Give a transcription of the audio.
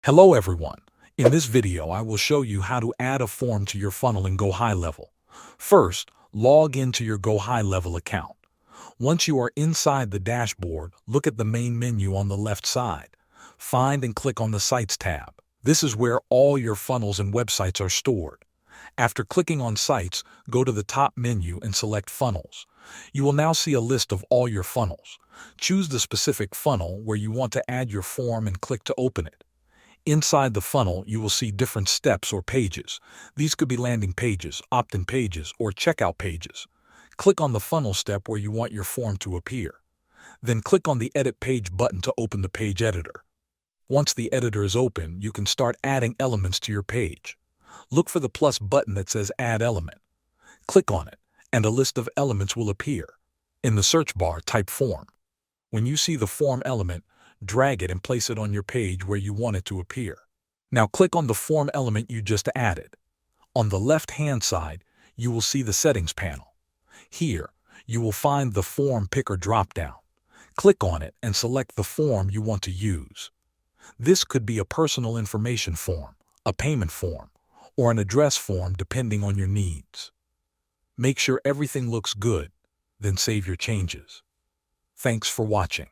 Hello everyone. In this video, I will show you how to add a form to your funnel in GoHighLevel. First, log into your GoHighLevel account. Once you are inside the dashboard, look at the main menu on the left side. Find and click on the Sites tab. This is where all your funnels and websites are stored. After clicking on Sites, go to the top menu and select Funnels. You will now see a list of all your funnels. Choose the specific funnel where you want to add your form and click to open it. Inside the funnel, you will see different steps or pages. These could be landing pages, opt-in pages, or checkout pages. Click on the funnel step where you want your form to appear. Then click on the Edit Page button to open the page editor. Once the editor is open, you can start adding elements to your page. Look for the plus button that says Add Element. Click on it, and a list of elements will appear. In the search bar, type Form. When you see the form element, drag it and place it on your page where you want it to appear. Now click on the form element you just added. On the left-hand side, you will see the Settings panel. Here, you will find the Form Picker drop-down. Click on it and select the form you want to use. This could be a personal information form, a payment form, or an address form depending on your needs. Make sure everything looks good, then save your changes. Thanks for watching.